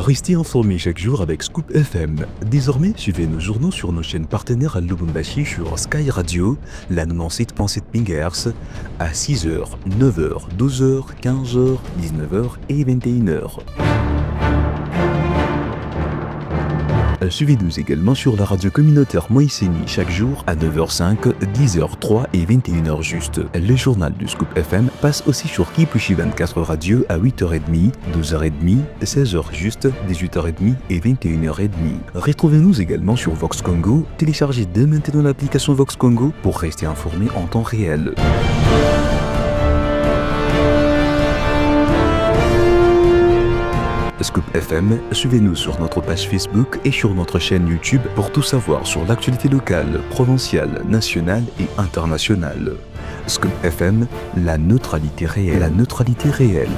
Restez informés chaque jour avec Scoop FM. Désormais, suivez nos journaux sur nos chaînes partenaires à Lubumbashi sur Sky Radio, la 97.7 MHz, à 6h, 9h, 12h, 15h, 19h et 21h. Suivez-nous également sur la radio communautaire Moïseni chaque jour à 9h05, 10h03 et 21h juste. Le journal du Scoop FM passe aussi sur Kipushi 24 Radio à 8h30, 12h30, 16h juste, 18h30 et 21h30. Retrouvez-nous également sur Vox Congo. Téléchargez dès maintenant l'application Vox Congo pour rester informé en temps réel. Scoop FM, suivez-nous sur notre page Facebook et sur notre chaîne YouTube pour tout savoir sur l'actualité locale, provinciale, nationale et internationale. Scoop FM, la neutralité réelle. La neutralité réelle.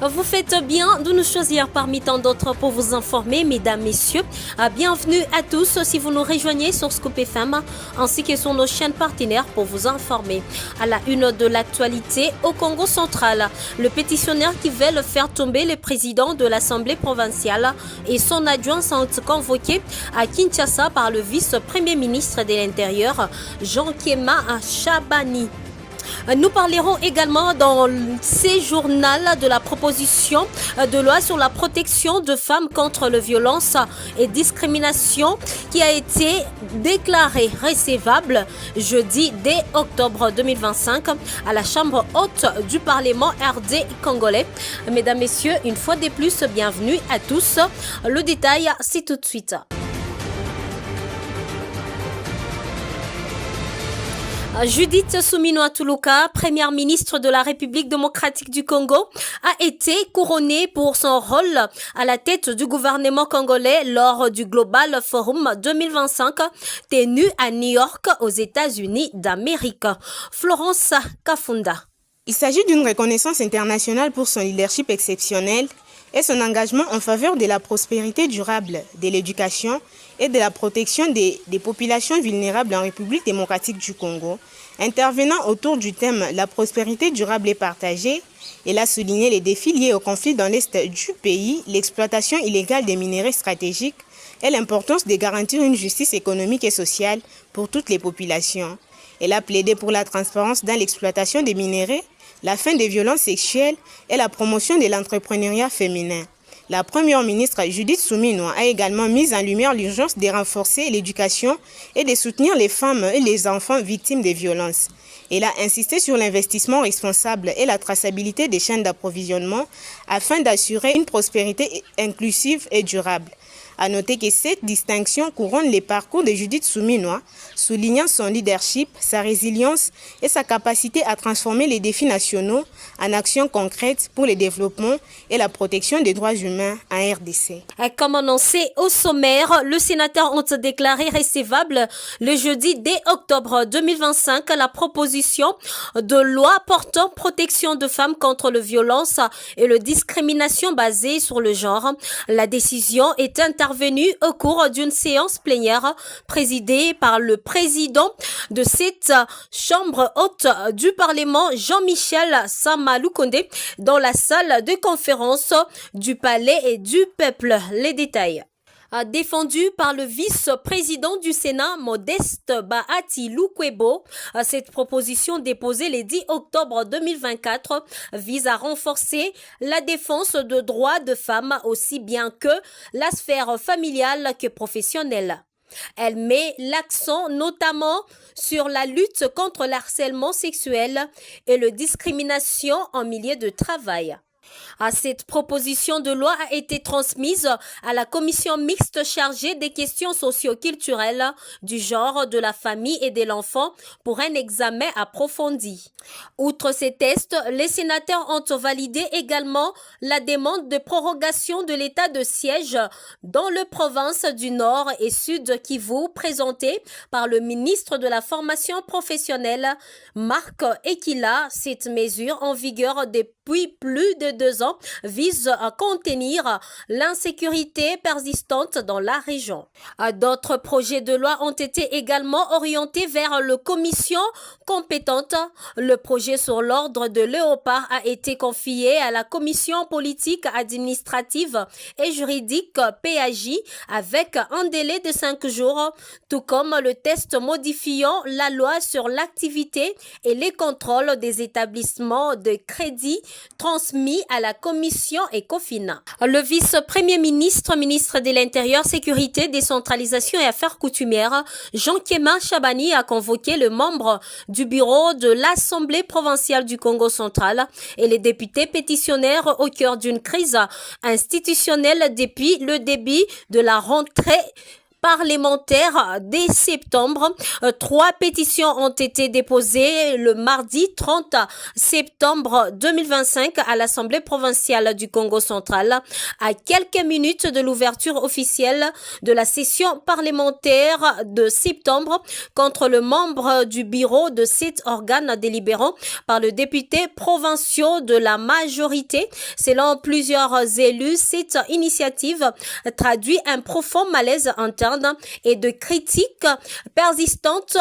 Vous faites bien de nous choisir parmi tant d'autres pour vous informer, mesdames, messieurs. Bienvenue à tous si vous nous rejoignez sur Scoop FM ainsi que sur nos chaînes partenaires pour vous informer. À la une de l'actualité, au Congo central, le pétitionnaire qui veut faire tomber le président de l'Assemblée provinciale et son adjoint sont convoqués à Kinshasa par le vice-premier ministre de l'Intérieur, Jean Kéma Chabani. Nous parlerons également dans ces journaux de la proposition de loi sur la protection de femmes contre les violences et discrimination qui a été déclarée recevable jeudi 2 octobre 2025 à la Chambre haute du Parlement RD congolais. Mesdames, Messieurs, une fois de plus, bienvenue à tous. Le détail, c'est tout de suite. Judith Suminwa Tuluka, première ministre de la République démocratique du Congo, a été couronnée pour son rôle à la tête du gouvernement congolais lors du Global Forum 2025 tenu à New York aux États-Unis d'Amérique. Florence Kafunda. Il s'agit d'une reconnaissance internationale pour son leadership exceptionnel et son engagement en faveur de la prospérité durable, de l'éducation et de la protection des populations vulnérables en République démocratique du Congo. Intervenant autour du thème « La prospérité durable et partagée », elle a souligné les défis liés au conflit dans l'est du pays, l'exploitation illégale des minerais stratégiques et l'importance de garantir une justice économique et sociale pour toutes les populations. Elle a plaidé pour la transparence dans l'exploitation des minerais, la fin des violences sexuelles et la promotion de l'entrepreneuriat féminin. La première ministre Judith Suminwa a également mis en lumière l'urgence de renforcer l'éducation et de soutenir les femmes et les enfants victimes des violences. Elle a insisté sur l'investissement responsable et la traçabilité des chaînes d'approvisionnement afin d'assurer une prospérité inclusive et durable. À noter que cette distinction couronne les parcours de Judith Suminwa, soulignant son leadership, sa résilience et sa capacité à transformer les défis nationaux en actions concrètes pour le développement et la protection des droits humains en RDC. Comme annoncé au sommaire, le sénateur ont déclaré recevable le jeudi 2 octobre 2025 la proposition de loi portant protection de femmes contre les violences et la discrimination basée sur le genre. La décision est intervenue au cours d'une séance plénière présidée par le président de cette chambre haute du Parlement, Jean-Michel Samaloukonde, dans la salle de conférence du Palais et du Peuple. Les détails. Défendu par le vice-président du Sénat, Modeste Bahati Lukwebo, cette proposition déposée le 10 octobre 2024 vise à renforcer la défense de droits de femmes aussi bien que la sphère familiale que professionnelle. Elle met l'accent notamment sur la lutte contre le harcèlement sexuel et la discrimination en milieu de travail. Cette proposition de loi a été transmise à la commission mixte chargée des questions socio-culturelles, du genre, de la famille et de l'enfant pour un examen approfondi. Outre ces tests, les sénateurs ont validé également la demande de prorogation de l'état de siège dans les provinces du Nord et Sud Kivu présentée par le ministre de la Formation professionnelle, Marc Ekila. Cette mesure en vigueur depuis plus de 2 ans vise à contenir l'insécurité persistante dans la région. D'autres projets de loi ont été également orientés vers la commission compétente. Le projet sur l'ordre de Léopard a été confié à la commission politique, administrative et juridique PAJ avec un délai de 5 jours, tout comme le test modifiant la loi sur l'activité et les contrôles des établissements de crédit transmis à la commission ECOFIN. Le vice-premier ministre, ministre de l'Intérieur, Sécurité, Décentralisation et Affaires coutumières, Jean-Kéma Chabani a convoqué le membre du bureau de l'Assemblée provinciale du Congo central et les députés pétitionnaires au cœur d'une crise institutionnelle depuis le début de la rentrée parlementaire dès septembre. 3 pétitions ont été déposées le mardi 30 septembre 2025 à l'Assemblée provinciale du Congo central, à quelques minutes de l'ouverture officielle de la session parlementaire de septembre, contre le membre du bureau de cet organe délibérant par le député provincial de la majorité. Selon plusieurs élus, cette initiative traduit un profond malaise interne et de critiques persistantes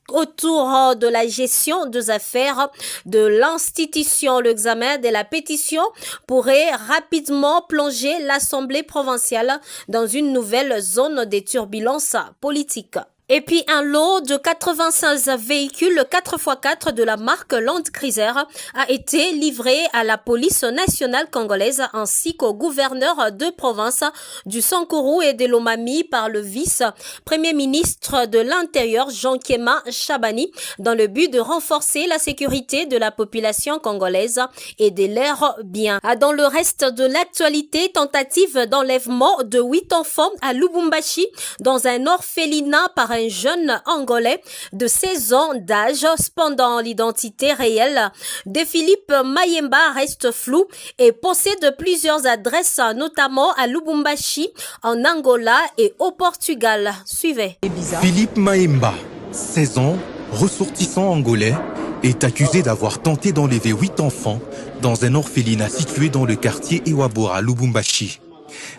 autour de la gestion des affaires de l'institution. L'examen de la pétition pourrait rapidement plonger l'Assemblée provinciale dans une nouvelle zone de turbulence politique. Et puis un lot de 96 véhicules 4x4 de la marque Land Cruiser a été livré à la police nationale congolaise ainsi qu'au gouverneur de province du Sankuru et de l'Omami par le vice-premier ministre de l'Intérieur Jean-Kéma Chabani dans le but de renforcer la sécurité de la population congolaise et de leurs biens. Dans le reste de l'actualité, tentative d'enlèvement de 8 enfants à Lubumbashi dans un orphelinat par un jeune Angolais de 16 ans d'âge. Cependant, l'identité réelle de Philippe Mayemba reste floue et possède plusieurs adresses, notamment à Lubumbashi, en Angola et au Portugal. Suivez. Philippe Mayemba, 16 ans, ressortissant angolais, est accusé d'avoir tenté d'enlever 8 enfants dans un orphelinat situé dans le quartier Ewabora, Lubumbashi.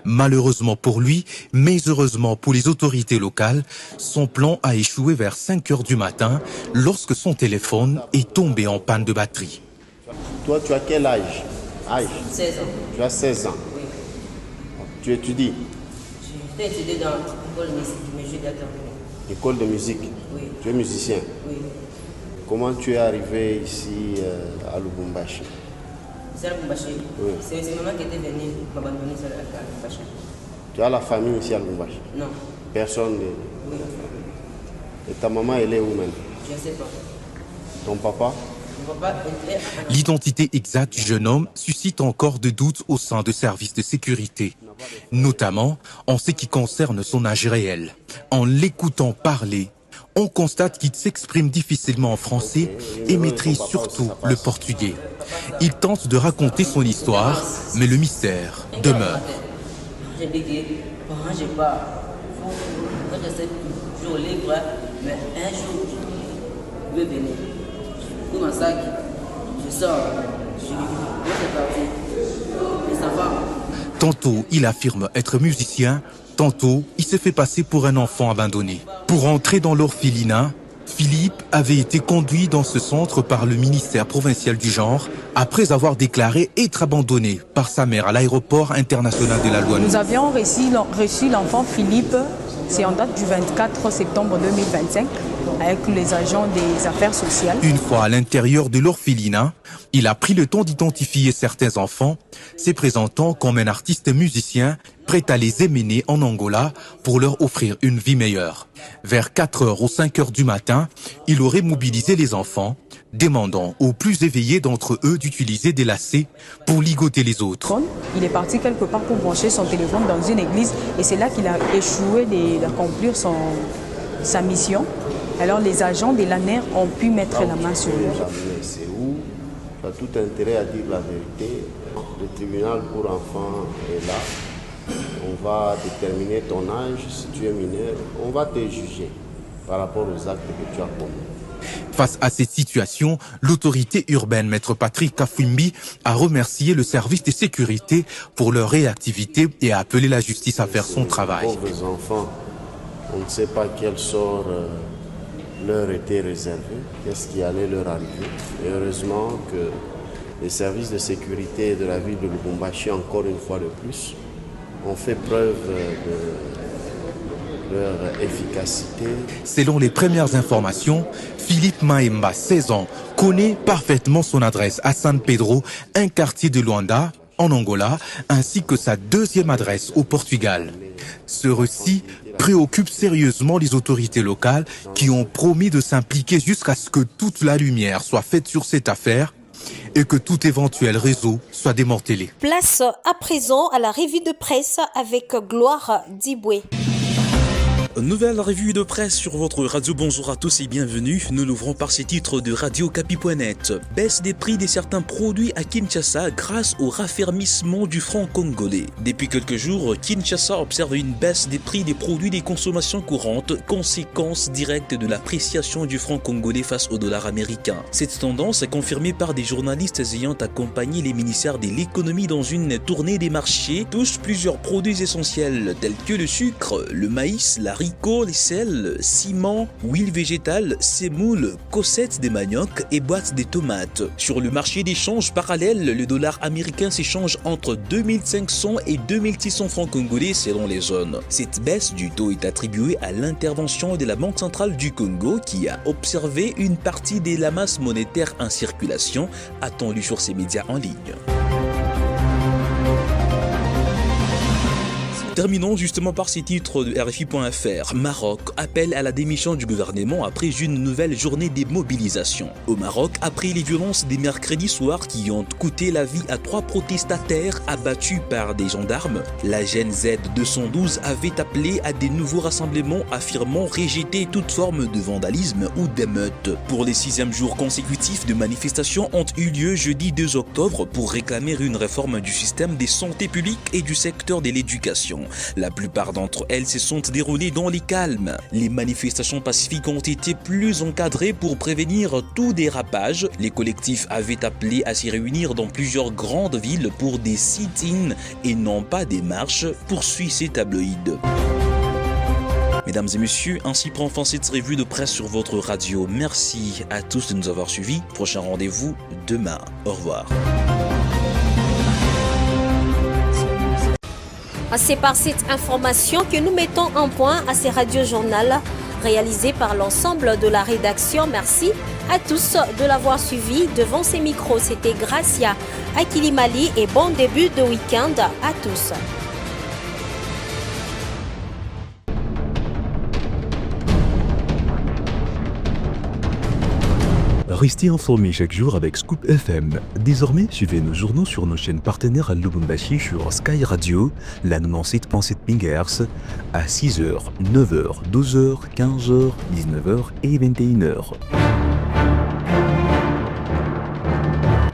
Malheureusement pour lui, mais heureusement pour les autorités locales, son plan a échoué vers 5 heures du matin lorsque son téléphone est tombé en panne de batterie. Toi, tu as quel âge? 16 ans. Tu as 16 ans. Oui. Tu étudies? J'ai étudié dans l'école de musique, mais je suis École de musique? Oui. Tu es musicien? Oui. Comment tu es arrivé ici à Lubumbashi? C'est à Lubumbashi. Oui. C'est maman qui était venue m'abandonner à Lubumbashi. Tu as la famille ici à Lubumbashi? Non. Personne? Oui. Et ta maman, elle est où maintenant? Je ne sais pas. Ton papa? Mon papa était... L'identité exacte du jeune homme suscite encore de doutes au sein de services de sécurité, notamment en ce qui concerne son âge réel. En l'écoutant parler, on constate qu'il s'exprime difficilement en français et maîtrise surtout le portugais. Il tente de raconter son histoire, mais le mystère demeure. J'ai dit, je pars. Je sais toujours libre, mais un jour, je vais venir. Je prends mon sac, je sors, je suis parti. Les enfants. Tantôt, il affirme être musicien, tantôt, il se fait passer pour un enfant abandonné. Pour entrer dans l'orphelinat, Philippe avait été conduit dans ce centre par le ministère provincial du genre après avoir déclaré être abandonné par sa mère à l'aéroport international de la Louane. Nous avions reçu l'enfant Philippe, c'est en date du 24 septembre 2025, avec les agents des affaires sociales. Une fois à l'intérieur de l'orphelinat, il a pris le temps d'identifier certains enfants, se présentant comme un artiste musicien prêt à les émener en Angola pour leur offrir une vie meilleure. Vers 4h ou 5h du matin, il aurait mobilisé les enfants, demandant aux plus éveillés d'entre eux d'utiliser des lacets pour ligoter les autres. Il est parti quelque part pour brancher son téléphone dans une église et c'est là qu'il a échoué d'accomplir sa mission. Alors les agents de l'ANER ont pu mettre la main sur lui. C'est où tu as tout intérêt à dire la vérité. Le tribunal pour enfants est là. On va déterminer ton âge. Si tu es mineur, on va te juger par rapport aux actes que tu as commis. Face à cette situation, l'autorité urbaine, Maître Patrick Kafwimbi, a remercié le service de sécurité pour leur réactivité et a appelé la justice à faire son travail. Les pauvres enfants, on ne sait pas quel sort leur était réservé, qu'est-ce qui allait leur arriver. Et heureusement que les services de sécurité de la ville de Lubumbashi, encore une fois de plus, ont fait preuve de leur efficacité. Selon les premières informations, Philippe Maemba, 16 ans, connaît parfaitement son adresse à San Pedro, un quartier de Luanda, en Angola, ainsi que sa deuxième adresse au Portugal. Ce récit préoccupe sérieusement les autorités locales qui ont promis de s'impliquer jusqu'à ce que toute la lumière soit faite sur cette affaire et que tout éventuel réseau soit démantelé. Place à présent à la revue de presse avec Gloire Diboué. Nouvelle revue de presse sur votre radio. Bonjour à tous et bienvenue. Nous l'ouvrons par ces titres de radiocapi.net. Baisse des prix de certains produits à Kinshasa grâce au raffermissement du franc congolais. Depuis quelques jours, Kinshasa observe une baisse des prix des produits de consommation courante, conséquence directe de l'appréciation du franc congolais face au dollar américain. Cette tendance est confirmée par des journalistes ayant accompagné les ministères de l'économie dans une tournée des marchés, touche plusieurs produits essentiels tels que le sucre, le maïs, la les sels, ciment, huile végétale, semoule, cossettes de manioc et boîtes de tomates. Sur le marché d'échange parallèle, le dollar américain s'échange entre 2500 et 2600 francs congolais selon les zones. Cette baisse du taux est attribuée à l'intervention de la Banque centrale du Congo qui a observé une partie de la masse monétaire en circulation, a-t-on lu sur ses médias en ligne. Terminons justement par ces titres de RFI.fr. Maroc appelle à la démission du gouvernement après une nouvelle journée de mobilisation. Au Maroc, après les violences des mercredis soirs qui ont coûté la vie à 3 protestataires abattus par des gendarmes, la GNZ 212 avait appelé à des nouveaux rassemblements affirmant rejeter toute forme de vandalisme ou d'émeute. Pour les 6e jours consécutifs de manifestations ont eu lieu jeudi 2 octobre pour réclamer une réforme du système de santé publique et du secteur de l'éducation. La plupart d'entre elles se sont déroulées dans les calmes. Les manifestations pacifiques ont été plus encadrées pour prévenir tout dérapage. Les collectifs avaient appelé à s'y réunir dans plusieurs grandes villes pour des sit-ins et non pas des marches, poursuit ces tabloïds. Mesdames et messieurs, ainsi prend fin cette revue de presse sur votre radio. Merci à tous de nous avoir suivis. Prochain rendez-vous demain. Au revoir. C'est par cette information que nous mettons un point à ces radiojournal réalisés par l'ensemble de la rédaction. Merci à tous de l'avoir suivi. Devant ces micros, c'était Gracia Akilimali et bon début de week-end à tous. Restez informés chaque jour avec Scoop FM. Désormais, suivez nos journaux sur nos chaînes partenaires à Lubumbashi sur Sky Radio, la 97.7 MHz, à 6h, 9h, 12h, 15h, 19h et 21h.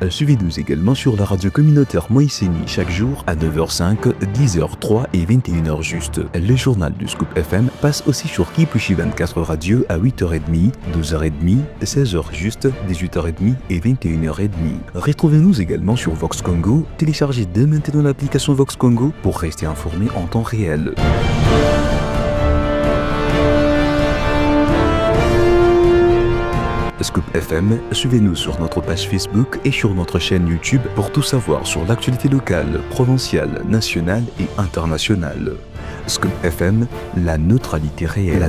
Suivez-nous également sur la radio communautaire Moïseni chaque jour à 9h05, 10h03 et 21h juste. Le journal du Scoop FM passe aussi sur Kipushi 24 Radio à 8h30, 12h30, 16h juste, 18h30 et 21h30. Retrouvez-nous également sur Vox Congo. Téléchargez dès maintenant l'application Vox Congo pour rester informé en temps réel. Scoop FM, suivez-nous sur notre page Facebook et sur notre chaîne YouTube pour tout savoir sur l'actualité locale, provinciale, nationale et internationale. Scoop FM, la neutralité réelle.